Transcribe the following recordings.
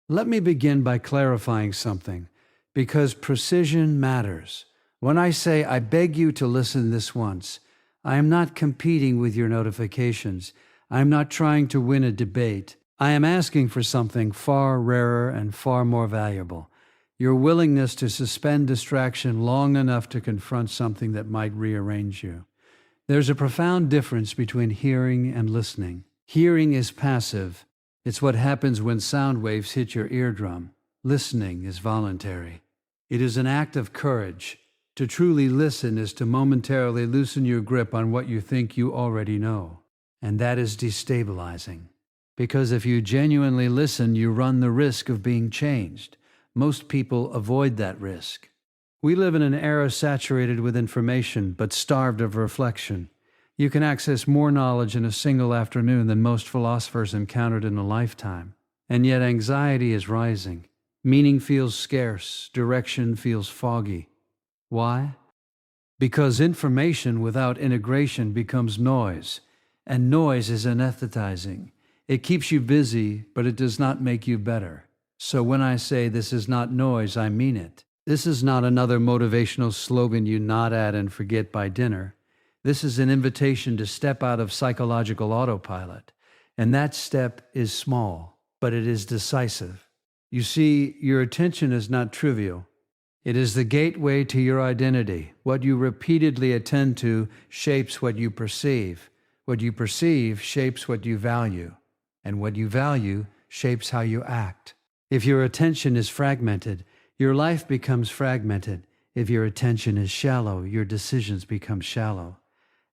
Let me begin by clarifying something, because precision matters. When I say, I beg you to listen this once, I am not competing with your notifications. I am not trying to win a debate. I am asking for something far rarer and far more valuable. Your willingness to suspend distraction long enough to confront something that might rearrange you. There's a profound difference between hearing and listening. Hearing is passive. It's what happens when sound waves hit your eardrum. Listening is voluntary. It is an act of courage. To truly listen is to momentarily loosen your grip on what you think you already know. And that is destabilizing. Because if you genuinely listen, you run the risk of being changed. Most people avoid that risk. We live in an era saturated with information, but starved of reflection. You can access more knowledge in a single afternoon than most philosophers encountered in a lifetime. And yet anxiety is rising. Meaning feels scarce. Direction feels foggy. Why? Because information without integration becomes noise, and noise is anesthetizing. It keeps you busy, but it does not make you better. So when I say this is not noise, I mean it. This is not another motivational slogan you nod at and forget by dinner. This is an invitation to step out of psychological autopilot. And that step is small, but it is decisive. You see, your attention is not trivial. It is the gateway to your identity. What you repeatedly attend to shapes what you perceive. What you perceive shapes what you value. And what you value shapes how you act. If your attention is fragmented, your life becomes fragmented. If your attention is shallow, your decisions become shallow.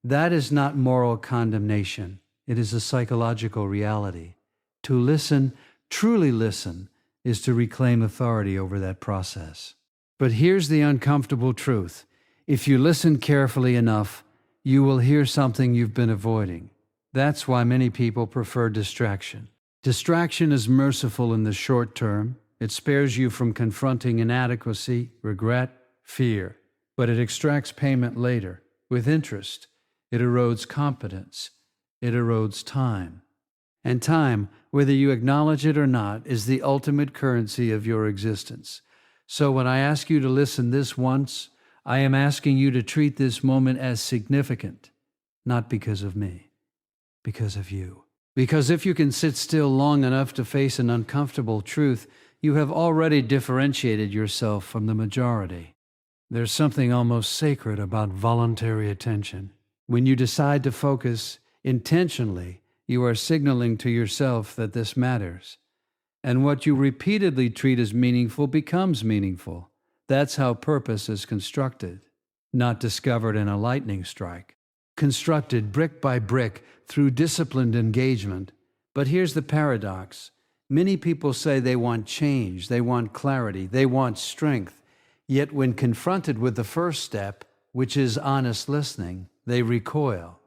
That is not moral condemnation. It is a psychological reality. To listen, truly listen, is to reclaim authority over that process. But here's the uncomfortable truth. If you listen carefully enough, you will hear something you've been avoiding. That's why many people prefer distraction. Distraction is merciful in the short term. It spares you from confronting inadequacy, regret, fear. But it extracts payment later, with interest. It erodes competence. It erodes time. And time, whether you acknowledge it or not, is the ultimate currency of your existence. So when I ask you to listen this once, I am asking you to treat this moment as significant, not because of me, because of you. Because if you can sit still long enough to face an uncomfortable truth, you have already differentiated yourself from the majority. There's something almost sacred about voluntary attention. When you decide to focus intentionally, you are signaling to yourself that this matters. And what you repeatedly treat as meaningful becomes meaningful. That's how purpose is constructed, not discovered in a lightning strike. Constructed brick by brick through disciplined engagement. But here's the paradox. Many people say they want change, they want clarity, they want strength. Yet when confronted with the first step, which is honest listening, they recoil.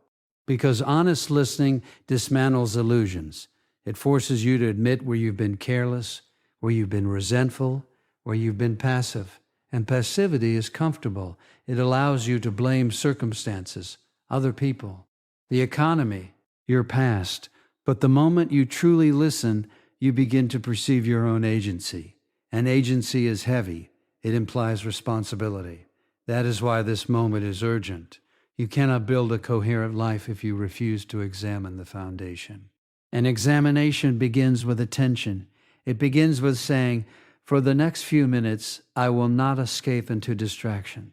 Because honest listening dismantles illusions. It forces you to admit where you've been careless, where you've been resentful, where you've been passive. And passivity is comfortable. It allows you to blame circumstances, other people, the economy, your past. But the moment you truly listen, you begin to perceive your own agency. And agency is heavy. It implies responsibility. That is why this moment is urgent. You cannot build a coherent life if you refuse to examine the foundation. An examination begins with attention. It begins with saying, for the next few minutes, I will not escape into distraction.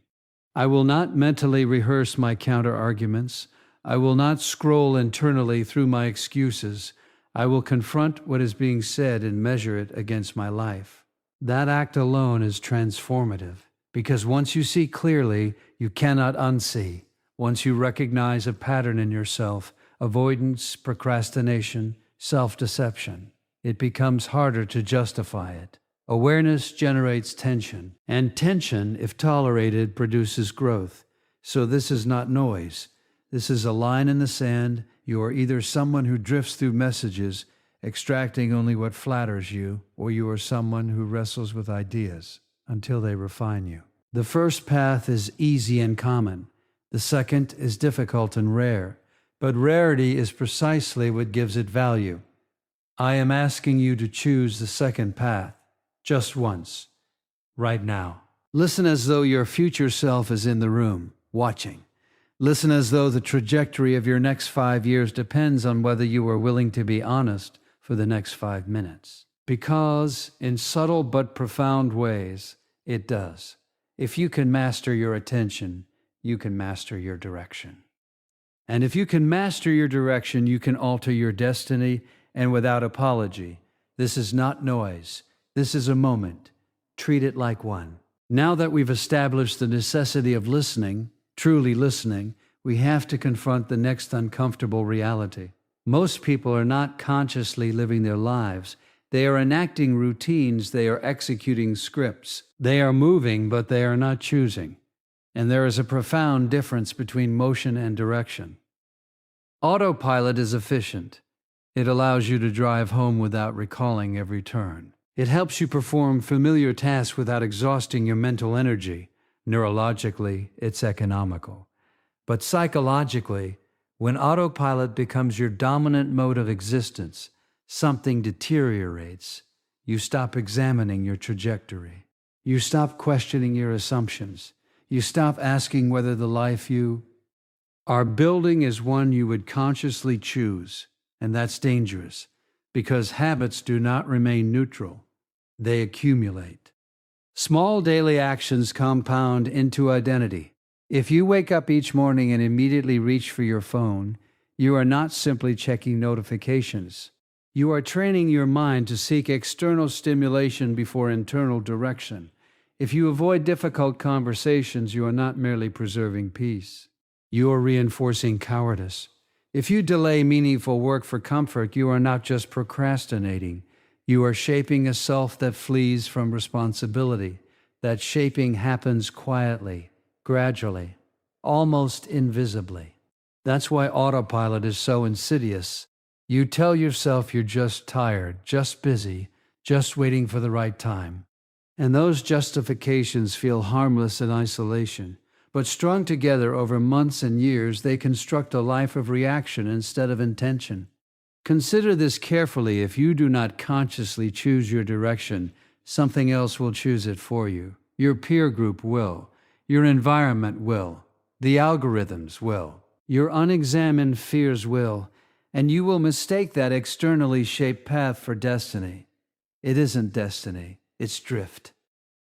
I will not mentally rehearse my counter-arguments. I will not scroll internally through my excuses. I will confront what is being said and measure it against my life. That act alone is transformative, because once you see clearly, you cannot unsee. Once you recognize a pattern in yourself, avoidance, procrastination, self-deception, it becomes harder to justify it. Awareness generates tension, and tension, if tolerated, produces growth. So this is not noise. This is a line in the sand. You are either someone who drifts through messages, extracting only what flatters you, or you are someone who wrestles with ideas until they refine you. The first path is easy and common. The second is difficult and rare. But rarity is precisely what gives it value. I am asking you to choose the second path, just once, right now. Listen as though your future self is in the room, watching. Listen as though the trajectory of your next 5 years depends on whether you are willing to be honest for the next 5 minutes. Because, in subtle but profound ways, it does. If you can master your attention, you can master your direction. And if you can master your direction, you can alter your destiny, and without apology. This is not noise. This is a moment. Treat it like one. Now that we've established the necessity of listening, truly listening, we have to confront the next uncomfortable reality. Most people are not consciously living their lives. They are enacting routines. They are executing scripts. They are moving, but they are not choosing. And there is a profound difference between motion and direction. Autopilot is efficient. It allows you to drive home without recalling every turn. It helps you perform familiar tasks without exhausting your mental energy. Neurologically, it's economical. But psychologically, when autopilot becomes your dominant mode of existence, something deteriorates. You stop examining your trajectory. You stop questioning your assumptions. You stop asking whether the life you are building is one you would consciously choose. And that's dangerous, because habits do not remain neutral. They accumulate. Small daily actions compound into identity. If you wake up each morning and immediately reach for your phone, you are not simply checking notifications. You are training your mind to seek external stimulation before internal direction. If you avoid difficult conversations, you are not merely preserving peace. You are reinforcing cowardice. If you delay meaningful work for comfort, you are not just procrastinating. You are shaping a self that flees from responsibility. That shaping happens quietly, gradually, almost invisibly. That's why autopilot is so insidious. You tell yourself you're just tired, just busy, just waiting for the right time. And those justifications feel harmless in isolation. But strung together over months and years, they construct a life of reaction instead of intention. Consider this carefully. If you do not consciously choose your direction, something else will choose it for you. Your peer group will. Your environment will. The algorithms will. Your unexamined fears will. And you will mistake that externally shaped path for destiny. It isn't destiny, it's drift.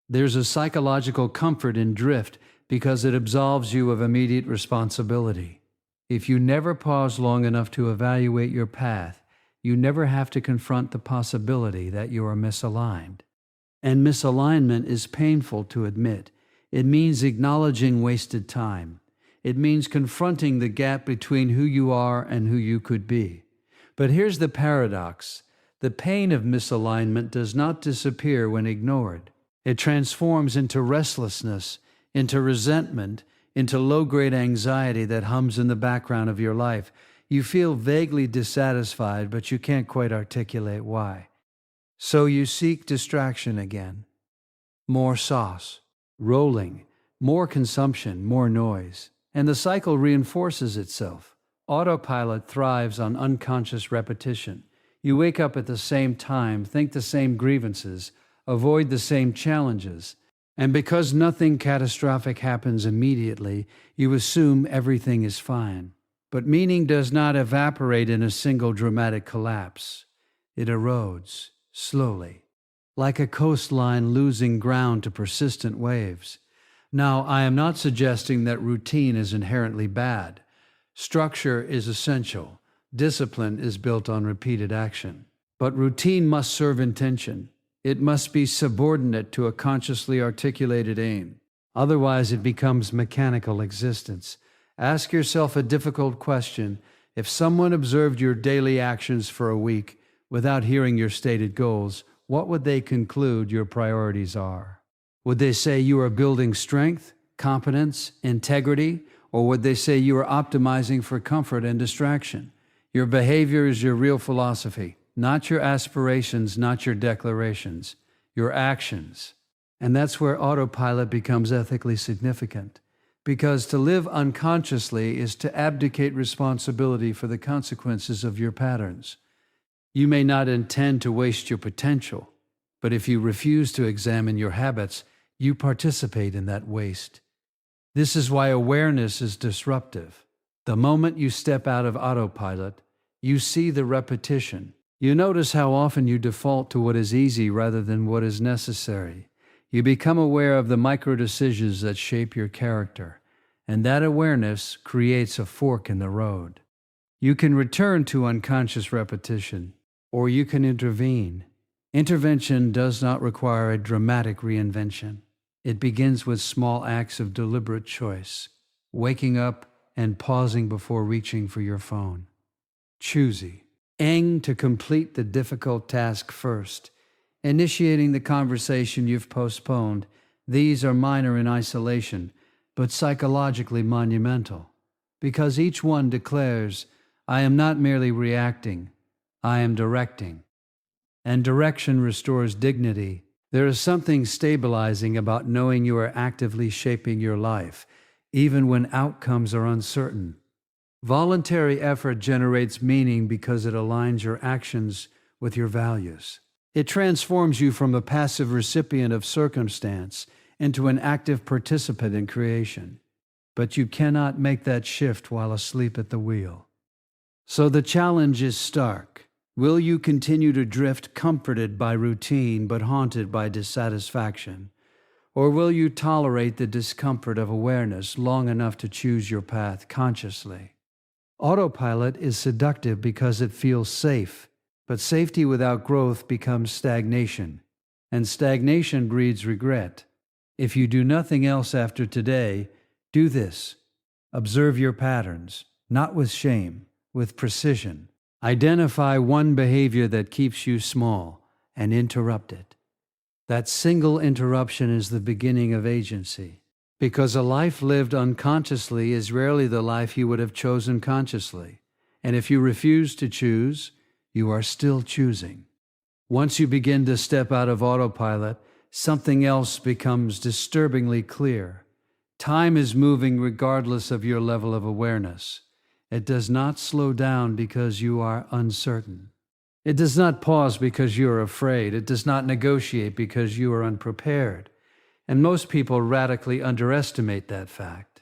There's a psychological comfort in drift, because it absolves you of immediate responsibility. If you never pause long enough to evaluate your path, you never have to confront the possibility that you are misaligned. And misalignment is painful to admit. It means acknowledging wasted time. It means confronting the gap between who you are and who you could be. But here's the paradox. The pain of misalignment does not disappear when ignored. It transforms into restlessness, into resentment, into low-grade anxiety that hums in the background of your life. You feel vaguely dissatisfied, but you can't quite articulate why. So you seek distraction again. More sauce, rolling, more consumption, more noise. And the cycle reinforces itself. Autopilot thrives on unconscious repetition. You wake up at the same time, think the same grievances, avoid the same challenges. And because nothing catastrophic happens immediately, you assume everything is fine. But meaning does not evaporate in a single dramatic collapse. It erodes, slowly, like a coastline losing ground to persistent waves. Now, I am not suggesting that routine is inherently bad. Structure is essential. Discipline is built on repeated action. But routine must serve intention. It must be subordinate to a consciously articulated aim. Otherwise, it becomes mechanical existence. Ask yourself a difficult question. If someone observed your daily actions for a week without hearing your stated goals, what would they conclude your priorities are? Would they say you are building strength, competence, integrity, or would they say you are optimizing for comfort and distraction? Your behavior is your real philosophy. Not your aspirations, not your declarations, your actions. And that's where autopilot becomes ethically significant. Because to live unconsciously is to abdicate responsibility for the consequences of your patterns. You may not intend to waste your potential, but if you refuse to examine your habits, you participate in that waste. This is why awareness is disruptive. The moment you step out of autopilot, you see the repetition. You notice how often you default to what is easy rather than what is necessary. You become aware of the micro decisions that shape your character, and that awareness creates a fork in the road. You can return to unconscious repetition, or you can intervene. Intervention does not require a dramatic reinvention. It begins with small acts of deliberate choice, waking up and pausing before reaching for your phone. Choosy. Aim to complete the difficult task first, initiating the conversation you've postponed. These are minor in isolation, but psychologically monumental, because each one declares, I am not merely reacting, I am directing. And direction restores dignity. There is something stabilizing about knowing you are actively shaping your life, even when outcomes are uncertain. Voluntary effort generates meaning because it aligns your actions with your values. It transforms you from a passive recipient of circumstance into an active participant in creation. But you cannot make that shift while asleep at the wheel. So the challenge is stark. Will you continue to drift comforted by routine but haunted by dissatisfaction? Or will you tolerate the discomfort of awareness long enough to choose your path consciously? Autopilot is seductive because it feels safe, but safety without growth becomes stagnation, and stagnation breeds regret. If you do nothing else after today, do this. Observe your patterns, not with shame, with precision. Identify one behavior that keeps you small and interrupt it. That single interruption is the beginning of agency, because a life lived unconsciously is rarely the life you would have chosen consciously. And if you refuse to choose, you are still choosing. Once you begin to step out of autopilot, something else becomes disturbingly clear. Time is moving regardless of your level of awareness. It does not slow down because you are uncertain. It does not pause because you are afraid. It does not negotiate because you are unprepared. And most people radically underestimate that fact.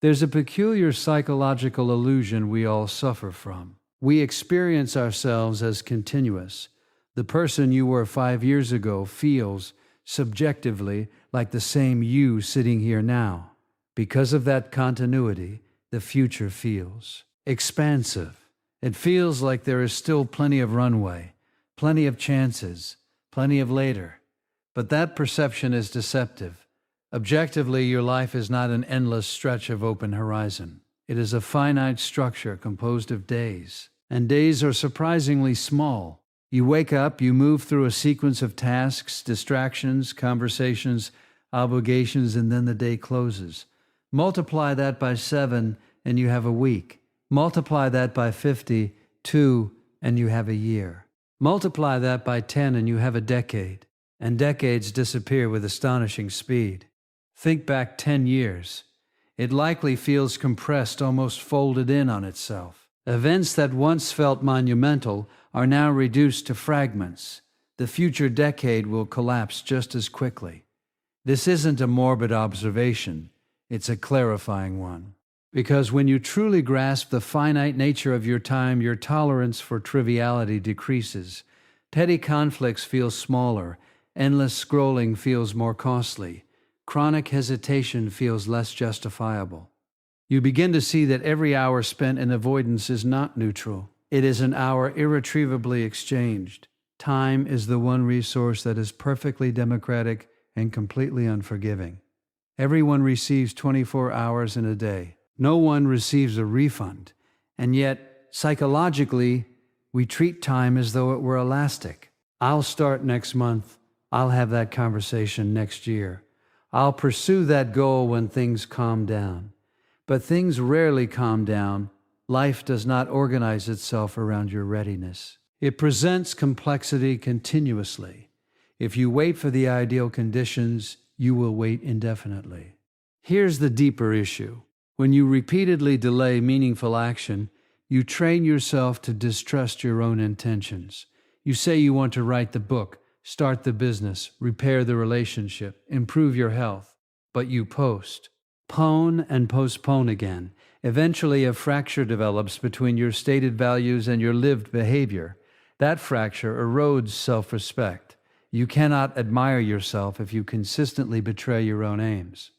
There's a peculiar psychological illusion we all suffer from. We experience ourselves as continuous. The person you were 5 years ago feels, subjectively, like the same you sitting here now. Because of that continuity, the future feels expansive. It feels like there is still plenty of runway, plenty of chances, plenty of later. But that perception is deceptive. Objectively, your life is not an endless stretch of open horizon. It is a finite structure composed of days, and days are surprisingly small. You wake up, you move through a sequence of tasks, distractions, conversations, obligations, and then the day closes. Multiply that by 7, and you have a week. Multiply that by 52, and you have a year. Multiply that by 10, and you have a decade. And decades disappear with astonishing speed. Think back 10 years. It likely feels compressed, almost folded in on itself. Events that once felt monumental are now reduced to fragments. The future decade will collapse just as quickly. This isn't a morbid observation. It's a clarifying one. Because when you truly grasp the finite nature of your time, your tolerance for triviality decreases. Petty conflicts feel smaller. Endless scrolling feels more costly. Chronic hesitation feels less justifiable. You begin to see that every hour spent in avoidance is not neutral. It is an hour irretrievably exchanged. Time is the one resource that is perfectly democratic and completely unforgiving. Everyone receives 24 hours in a day. No one receives a refund. And yet, psychologically, we treat time as though it were elastic. I'll start next month. I'll have that conversation next year. I'll pursue that goal when things calm down. But things rarely calm down. Life does not organize itself around your readiness. It presents complexity continuously. If you wait for the ideal conditions, you will wait indefinitely. Here's the deeper issue. When you repeatedly delay meaningful action, You train yourself to distrust your own intentions. You say you want to write the book, start the business, repair the relationship, improve your health, but you postpone and postpone again. Eventually, a fracture develops between your stated values and your lived behavior. That fracture erodes self-respect. You cannot admire yourself if you consistently betray your own aims.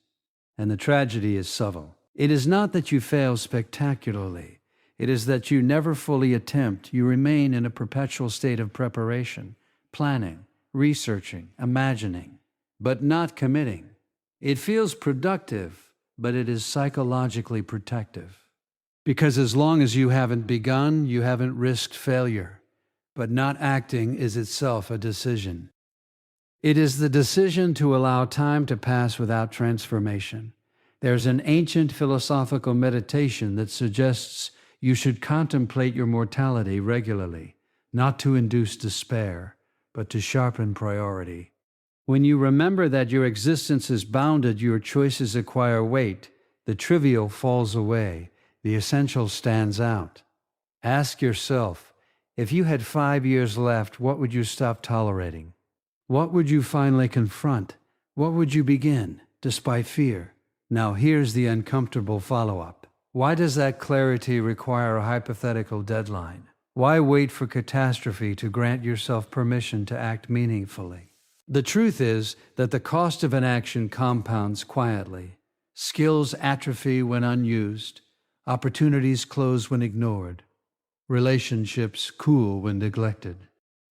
And the tragedy is subtle. It is not that you fail spectacularly. It is that you never fully attempt. You remain in a perpetual state of preparation, planning, researching, imagining, but not committing. It feels productive, but it is psychologically protective. Because as long as you haven't begun, you haven't risked failure. But not acting is itself a decision. It is the decision to allow time to pass without transformation. There's an ancient philosophical meditation that suggests you should contemplate your mortality regularly, not to induce despair, but to sharpen priority. When you remember that your existence is bounded, your choices acquire weight, the trivial falls away, the essential stands out. Ask yourself, if you had 5 years left, what would you stop tolerating? What would you finally confront? What would you begin, despite fear? Now here's the uncomfortable follow-up. Why does that clarity require a hypothetical deadline? Why wait for catastrophe to grant yourself permission to act meaningfully? The truth is that the cost of an action compounds quietly. Skills atrophy when unused. Opportunities close when ignored. Relationships cool when neglected.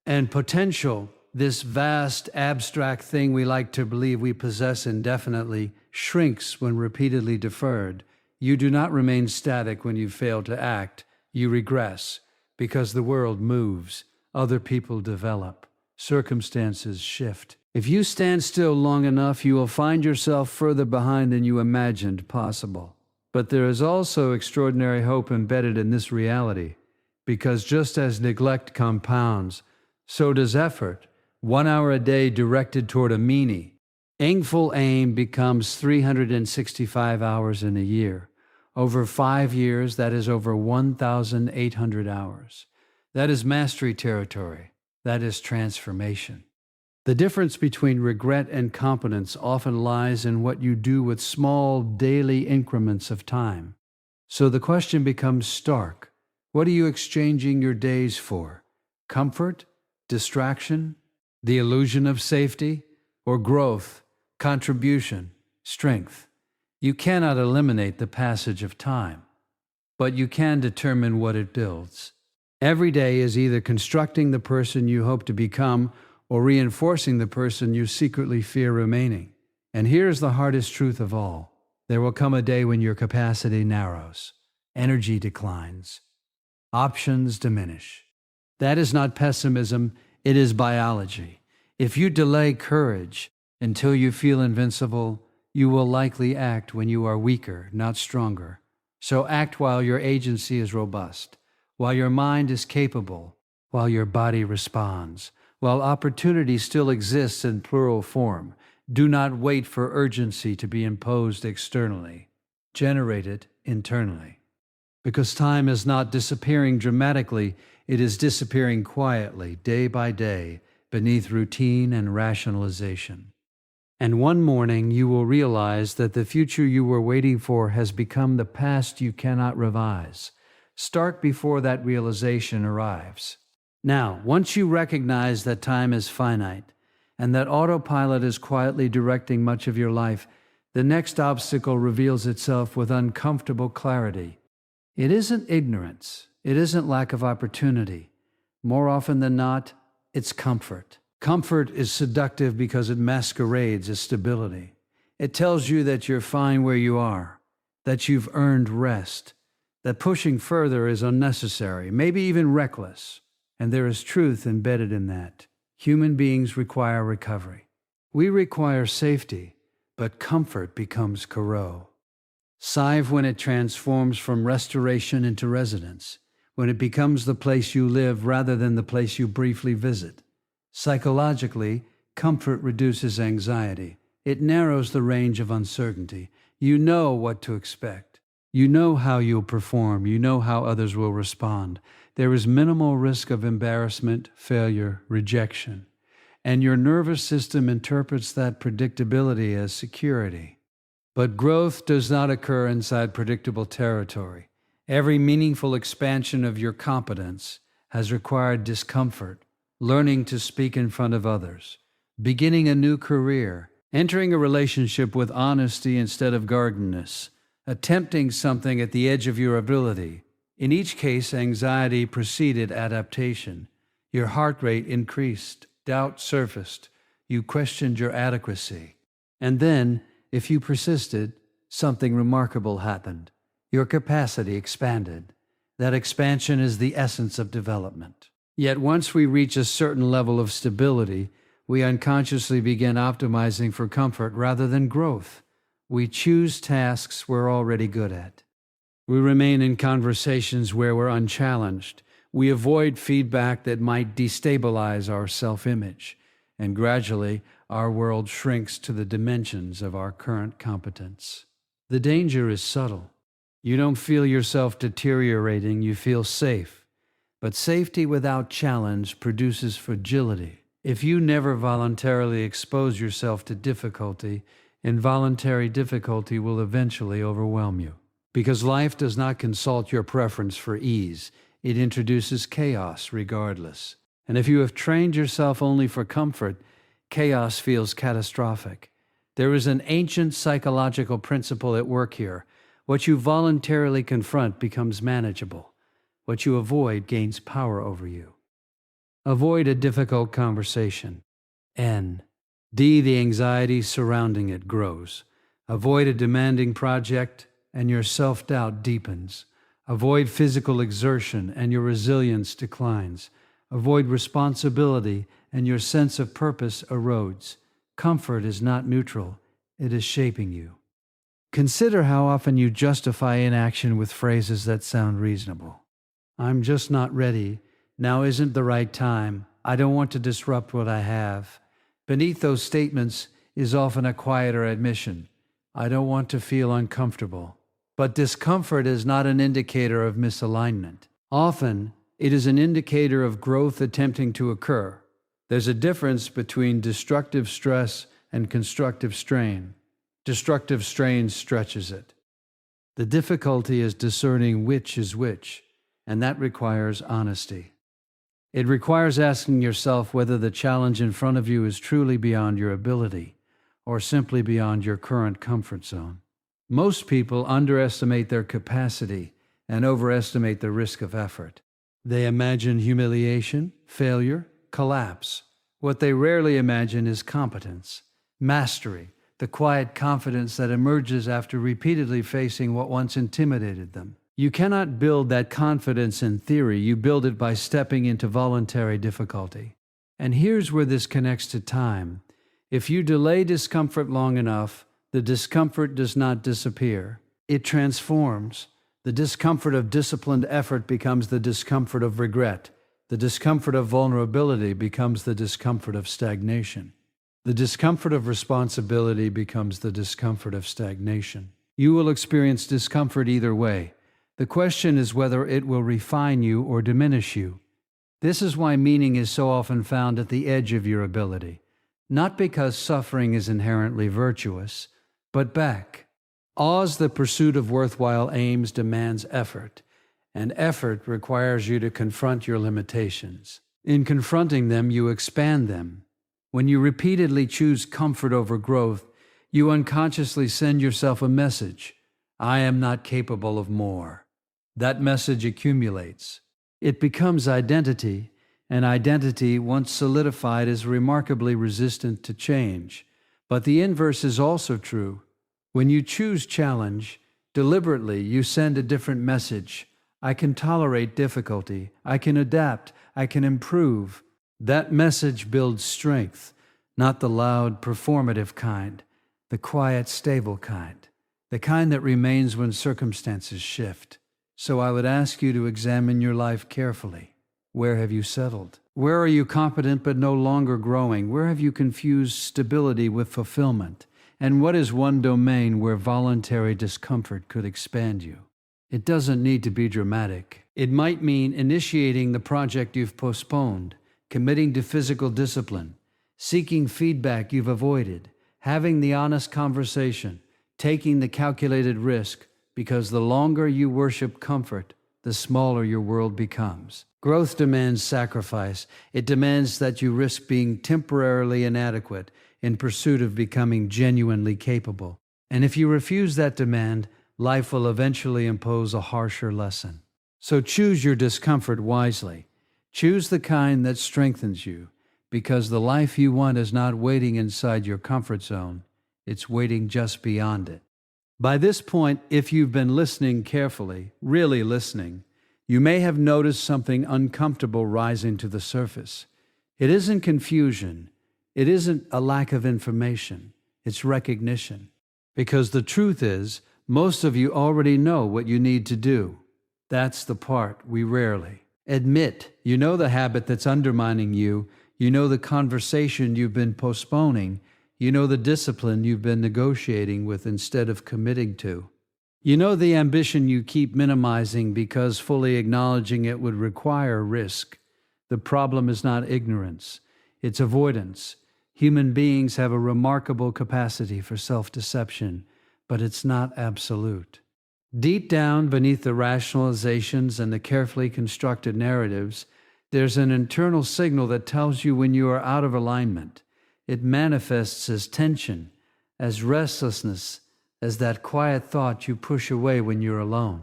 And potential, this vast, abstract thing we like to believe we possess indefinitely, shrinks when repeatedly deferred. You do not remain static when you fail to act. You regress, because the world moves, other people develop, circumstances shift. If you stand still long enough, you will find yourself further behind than you imagined possible. But there is also extraordinary hope embedded in this reality, because just as neglect compounds, so does effort. 1 hour a day directed toward a meaningful aim becomes 365 hours in a year. Over 5 years, that is over 1,800 hours. That is mastery territory. That is transformation. The difference between regret and competence often lies in what you do with small daily increments of time. So the question becomes stark. What are you exchanging your days for? Comfort? Distraction? The illusion of safety? Or growth? Contribution? Strength? You cannot eliminate the passage of time, but you can determine what it builds. Every day is either constructing the person you hope to become or reinforcing the person you secretly fear remaining. And here's the hardest truth of all. There will come a day when your capacity narrows, energy declines, options diminish. That is not pessimism, it is biology. If you delay courage until you feel invincible, you will likely act when you are weaker, not stronger. So act while your agency is robust, while your mind is capable, while your body responds, while opportunity still exists in plural form. Do not wait for urgency to be imposed externally. Generate it internally. Because time is not disappearing dramatically, it is disappearing quietly, day by day, beneath routine and rationalization. And one morning you will realize that the future you were waiting for has become the past you cannot revise. Start before that realization arrives. Now, once you recognize that time is finite and that autopilot is quietly directing much of your life, the next obstacle reveals itself with uncomfortable clarity. It isn't ignorance. It isn't lack of opportunity. More often than not, it's comfort. Comfort is seductive because it masquerades as stability. It tells you that you're fine where you are, that you've earned rest, that pushing further is unnecessary, maybe even reckless. And there is truth embedded in that. Human beings require recovery. We require safety, but comfort becomes corrode. Sive when it transforms from restoration into residence, when it becomes the place you live rather than the place you briefly visit. Psychologically, comfort reduces anxiety. It narrows the range of uncertainty. You know what to expect. You know how you'll perform. You know how others will respond. There is minimal risk of embarrassment, failure, rejection. And your nervous system interprets that predictability as security. But growth does not occur inside predictable territory. Every meaningful expansion of your competence has required discomfort, learning to speak in front of others, beginning a new career, entering a relationship with honesty instead of guardedness, attempting something at the edge of your ability. In each case, anxiety preceded adaptation. Your heart rate increased, doubt surfaced, you questioned your adequacy. And then, if you persisted, something remarkable happened. Your capacity expanded. That expansion is the essence of development. Yet once we reach a certain level of stability, we unconsciously begin optimizing for comfort rather than growth. We choose tasks we're already good at. We remain in conversations where we're unchallenged. We avoid feedback that might destabilize our self-image. And gradually, our world shrinks to the dimensions of our current competence. The danger is subtle. You don't feel yourself deteriorating, you feel safe. But safety without challenge produces fragility. If you never voluntarily expose yourself to difficulty, involuntary difficulty will eventually overwhelm you. Because life does not consult your preference for ease, it introduces chaos regardless. And if you have trained yourself only for comfort, chaos feels catastrophic. There is an ancient psychological principle at work here. What you voluntarily confront becomes manageable. What you avoid gains power over you. Avoid a difficult conversation. N. D. The anxiety surrounding it grows. Avoid a demanding project, and your self-doubt deepens. Avoid physical exertion, and your resilience declines. Avoid responsibility, and your sense of purpose erodes. Comfort is not neutral. It is shaping you. Consider how often you justify inaction with phrases that sound reasonable. I'm just not ready. Now isn't the right time. I don't want to disrupt what I have. Beneath those statements is often a quieter admission. I don't want to feel uncomfortable. But discomfort is not an indicator of misalignment. Often, it is an indicator of growth attempting to occur. There's a difference between destructive stress and constructive strain. Destructive strain stretches it. The difficulty is discerning which is which, and that requires honesty. It requires asking yourself whether the challenge in front of you is truly beyond your ability or simply beyond your current comfort zone. Most people underestimate their capacity and overestimate the risk of effort. They imagine humiliation, failure, collapse. What they rarely imagine is competence, mastery, the quiet confidence that emerges after repeatedly facing what once intimidated them. You cannot build that confidence in theory. You build it by stepping into voluntary difficulty. And here's where this connects to time. If you delay discomfort long enough, the discomfort does not disappear. It transforms. The discomfort of disciplined effort becomes the discomfort of regret. The discomfort of vulnerability becomes the discomfort of stagnation. The discomfort of responsibility becomes the discomfort of stagnation. You will experience discomfort either way. The question is whether it will refine you or diminish you. This is why meaning is so often found at the edge of your ability. Not because suffering is inherently virtuous, but back. As the pursuit of worthwhile aims demands effort, and effort requires you to confront your limitations. In confronting them, you expand them. When you repeatedly choose comfort over growth, you unconsciously send yourself a message. I am not capable of more. That message accumulates. It becomes identity, and identity, once solidified, is remarkably resistant to change. But the inverse is also true. When you choose challenge, deliberately you send a different message. I can tolerate difficulty. I can adapt. I can improve. That message builds strength, not the loud, performative kind, the quiet, stable kind, the kind that remains when circumstances shift. So I would ask you to examine your life carefully. Where have you settled? Where are you competent but no longer growing? Where have you confused stability with fulfillment? And what is one domain where voluntary discomfort could expand you? It doesn't need to be dramatic. It might mean initiating the project you've postponed, committing to physical discipline, seeking feedback you've avoided, having the honest conversation, taking the calculated risk, because the longer you worship comfort, the smaller your world becomes. Growth demands sacrifice. It demands that you risk being temporarily inadequate in pursuit of becoming genuinely capable. And if you refuse that demand, life will eventually impose a harsher lesson. So choose your discomfort wisely. Choose the kind that strengthens you, because the life you want is not waiting inside your comfort zone. It's waiting just beyond it. By this point, if you've been listening carefully, really listening, you may have noticed something uncomfortable rising to the surface. It isn't confusion. It isn't a lack of information. It's recognition. Because the truth is, most of you already know what you need to do. That's the part we rarely admit. You know the habit that's undermining you. You know the conversation you've been postponing. You know the discipline you've been negotiating with instead of committing to. You know the ambition you keep minimizing because fully acknowledging it would require risk. The problem is not ignorance, it's avoidance. Human beings have a remarkable capacity for self-deception, but it's not absolute. Deep down beneath the rationalizations and the carefully constructed narratives, there's an internal signal that tells you when you are out of alignment. It manifests as tension, as restlessness, as that quiet thought you push away when you're alone.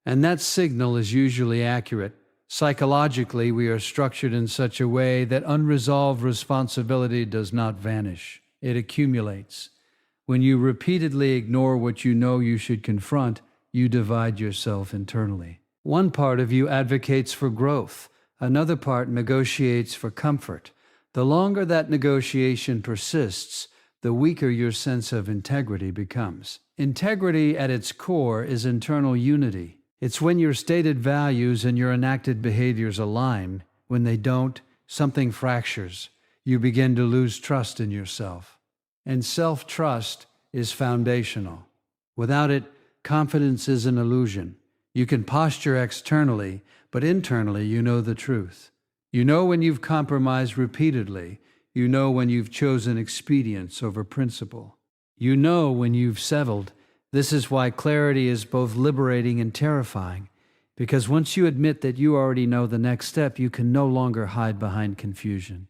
And that signal is usually accurate. Psychologically, we are structured in such a way that unresolved responsibility does not vanish. It accumulates. When you repeatedly ignore what you know you should confront, you divide yourself internally. One part of you advocates for growth. Another part negotiates for comfort. The longer that negotiation persists, the weaker your sense of integrity becomes. Integrity at its core is internal unity. It's when your stated values and your enacted behaviors align. When they don't, something fractures. You begin to lose trust in yourself. And self-trust is foundational. Without it, confidence is an illusion. You can posture externally, but internally you know the truth. You know when you've compromised repeatedly. You know when you've chosen expedience over principle. You know when you've settled. This is why clarity is both liberating and terrifying, because once you admit that you already know the next step, you can no longer hide behind confusion.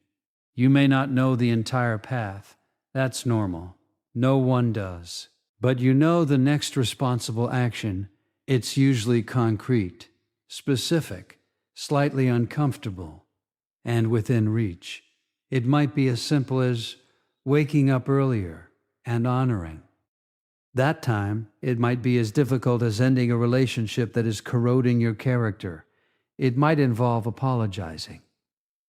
You may not know the entire path. That's normal. No one does. But you know the next responsible action. It's usually concrete, specific, slightly uncomfortable, and within reach. It might be as simple as waking up earlier and honoring. That time, it might be as difficult as ending a relationship that is corroding your character. It might involve apologizing,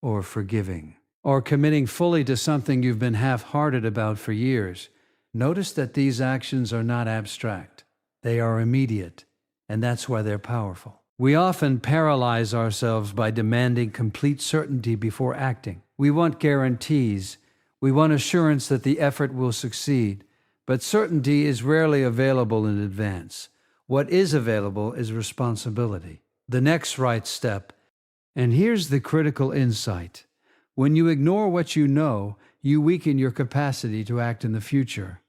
or forgiving, or committing fully to something you've been half-hearted about for years. Notice that these actions are not abstract. They are immediate, and that's why they're powerful. We often paralyze ourselves by demanding complete certainty before acting. We want guarantees. We want assurance that the effort will succeed. But certainty is rarely available in advance. What is available is responsibility, the next right step. And here's the critical insight. When you ignore what you know, you weaken your capacity to act in the future.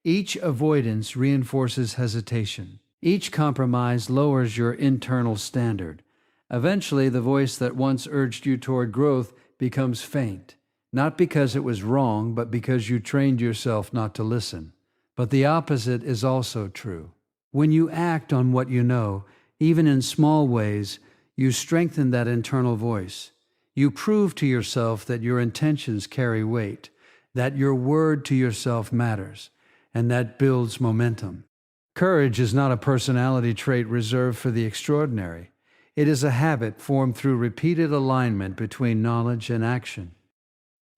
Each avoidance reinforces hesitation. Each compromise lowers your internal standard. Eventually, the voice that once urged you toward growth becomes faint, not because it was wrong, but because you trained yourself not to listen. But the opposite is also true. When you act on what you know, even in small ways, you strengthen that internal voice. You prove to yourself that your intentions carry weight, that your word to yourself matters, and that builds momentum. Courage is not a personality trait reserved for the extraordinary. It is a habit formed through repeated alignment between knowledge and action.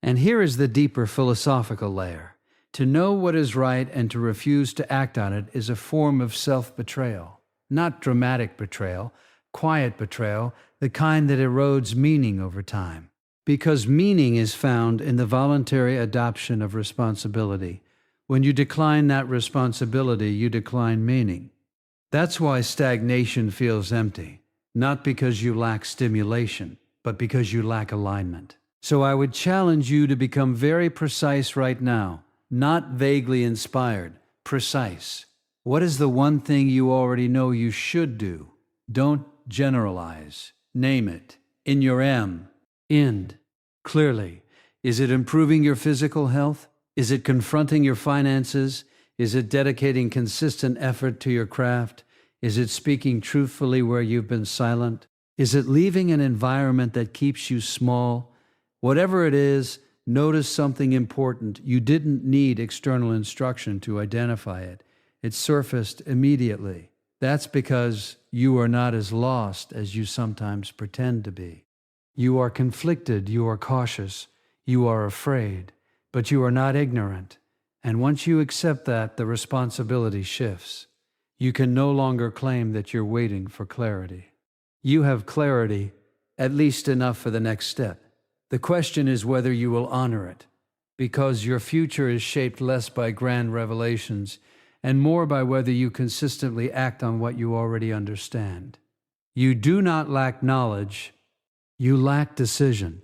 And here is the deeper philosophical layer. To know what is right and to refuse to act on it is a form of self-betrayal. Not dramatic betrayal, quiet betrayal, the kind that erodes meaning over time. Because meaning is found in the voluntary adoption of responsibility. When you decline that responsibility, you decline meaning. That's why stagnation feels empty, not because you lack stimulation, but because you lack alignment. So I would challenge you to become very precise right now, not vaguely inspired, precise. What is the one thing you already know you should do? Don't generalize. Name it. In your end. Clearly. Is it improving your physical health? Is it confronting your finances? Is it dedicating consistent effort to your craft? Is it speaking truthfully where you've been silent? Is it leaving an environment that keeps you small? Whatever it is, notice something important. You didn't need external instruction to identify it. It surfaced immediately. That's because you are not as lost as you sometimes pretend to be. You are conflicted, you are cautious, you are afraid, but you are not ignorant. And once you accept that, the responsibility shifts. You can no longer claim that you're waiting for clarity. You have clarity, at least enough for the next step. The question is whether you will honor it, because your future is shaped less by grand revelations and more by whether you consistently act on what you already understand. You do not lack knowledge, you lack decision.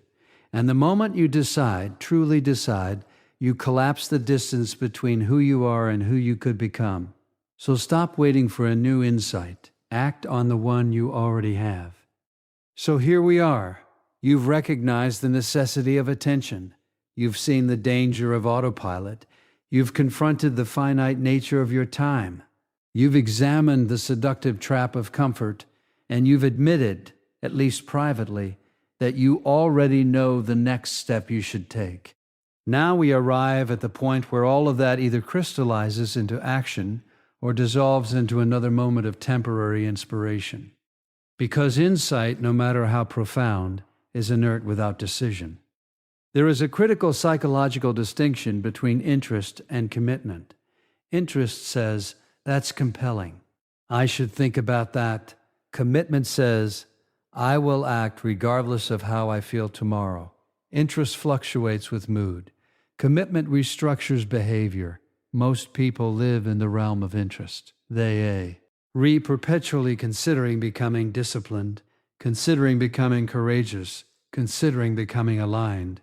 And the moment you decide, truly decide, you collapse the distance between who you are and who you could become. So stop waiting for a new insight. Act on the one you already have. So here we are. You've recognized the necessity of attention. You've seen the danger of autopilot. You've confronted the finite nature of your time. You've examined the seductive trap of comfort, and you've admitted, at least privately, that you already know the next step you should take. Now we arrive at the point where all of that either crystallizes into action or dissolves into another moment of temporary inspiration. Because insight, no matter how profound, is inert without decision. There is a critical psychological distinction between interest and commitment. Interest says, that's compelling. I should think about that. Commitment says, I will act regardless of how I feel tomorrow. Interest fluctuates with mood. Commitment restructures behavior. Most people live in the realm of interest. They perpetually considering becoming disciplined, considering becoming courageous, considering becoming aligned.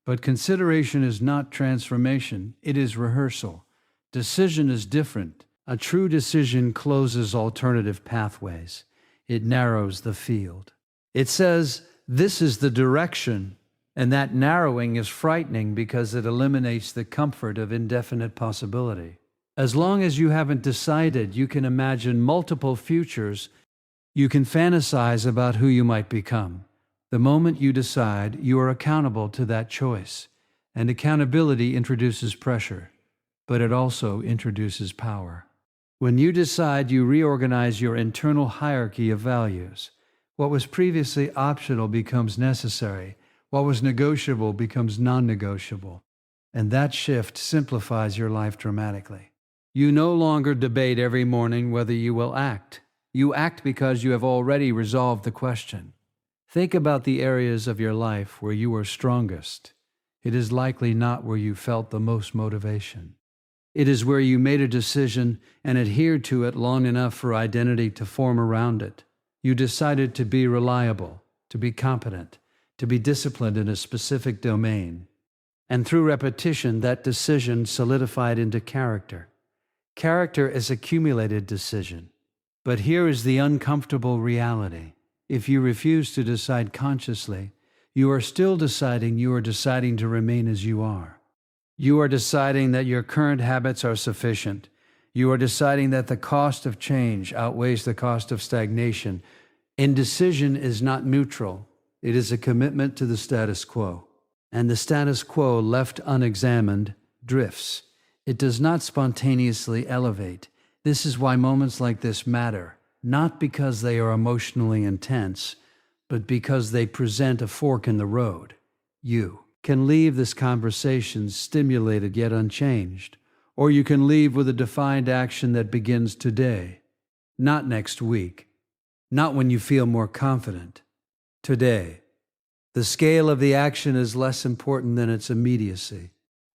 But consideration is not transformation, it is rehearsal. Decision is different. A true decision closes alternative pathways. It narrows the field. It says, this is the direction, and that narrowing is frightening because it eliminates the comfort of indefinite possibility. As long as you haven't decided, you can imagine multiple futures. You can fantasize about who you might become. The moment you decide, you are accountable to that choice. And accountability introduces pressure, but it also introduces power. When you decide, you reorganize your internal hierarchy of values. What was previously optional becomes necessary. What was negotiable becomes non-negotiable. And that shift simplifies your life dramatically. You no longer debate every morning whether you will act. You act because you have already resolved the question. Think about the areas of your life where you are strongest. It is likely not where you felt the most motivation. It is where you made a decision and adhered to it long enough for identity to form around it. You decided to be reliable, to be competent, to be disciplined in a specific domain. And through repetition, that decision solidified into character. Character is accumulated decision. But here is the uncomfortable reality. If you refuse to decide consciously, you are still deciding you are deciding to remain as you are. You are deciding that your current habits are sufficient. You are deciding that the cost of change outweighs the cost of stagnation. Indecision is not neutral. It is a commitment to the status quo. And the status quo, left unexamined, drifts. It does not spontaneously elevate. This is why moments like this matter, not because they are emotionally intense, but because they present a fork in the road. You can leave this conversation stimulated yet unchanged, or you can leave with a defined action that begins today, not next week, not when you feel more confident. Today. The scale of the action is less important than its immediacy.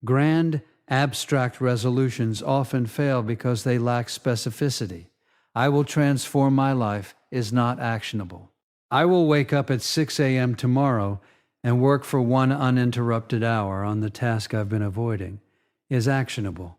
Grand Abstract resolutions often fail because they lack specificity. I will transform my life is not actionable. I will wake up at 6 a.m. tomorrow and work for 1 uninterrupted hour on the task I've been avoiding is actionable.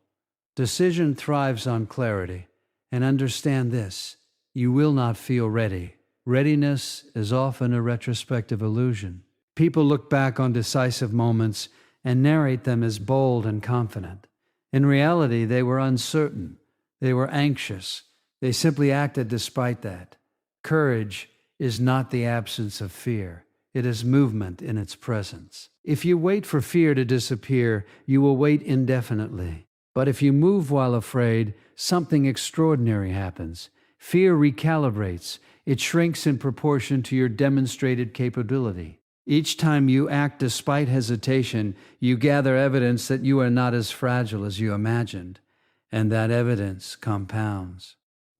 Decision thrives on clarity. And understand this, you will not feel ready. Readiness is often a retrospective illusion. People look back on decisive moments and narrate them as bold and confident. In reality, they were uncertain. They were anxious. They simply acted despite that. Courage is not the absence of fear. It is movement in its presence. If you wait for fear to disappear, you will wait indefinitely. But if you move while afraid, something extraordinary happens. Fear recalibrates. It shrinks in proportion to your demonstrated capability. Each time you act despite hesitation, you gather evidence that you are not as fragile as you imagined, and that evidence compounds.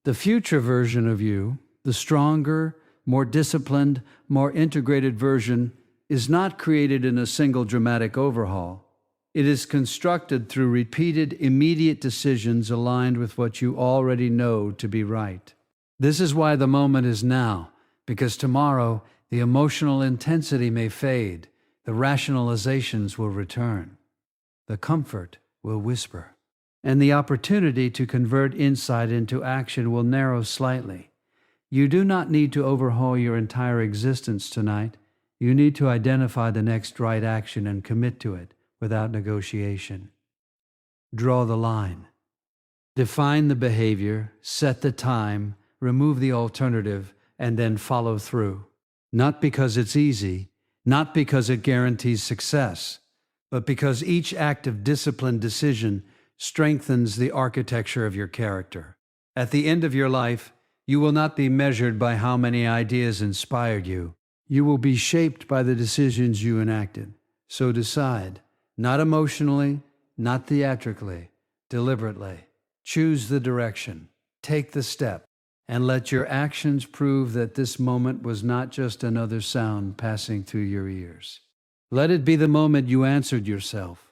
The future version of you, the stronger, more disciplined, more integrated version, is not created in a single dramatic overhaul. It is constructed through repeated, immediate decisions aligned with what you already know to be right. This is why the moment is now, because tomorrow the emotional intensity may fade, the rationalizations will return, the comfort will whisper, and the opportunity to convert insight into action will narrow slightly. You do not need to overhaul your entire existence tonight. You need to identify the next right action and commit to it without negotiation. Draw the line. Define the behavior, set the time, remove the alternative, and then follow through. Not because it's easy, not because it guarantees success, but because each act of disciplined decision strengthens the architecture of your character. At the end of your life, you will not be measured by how many ideas inspired you. You will be shaped by the decisions you enacted. So decide, not emotionally, not theatrically, deliberately. Choose the direction, take the step, and let your actions prove that this moment was not just another sound passing through your ears. Let it be the moment you answered yourself,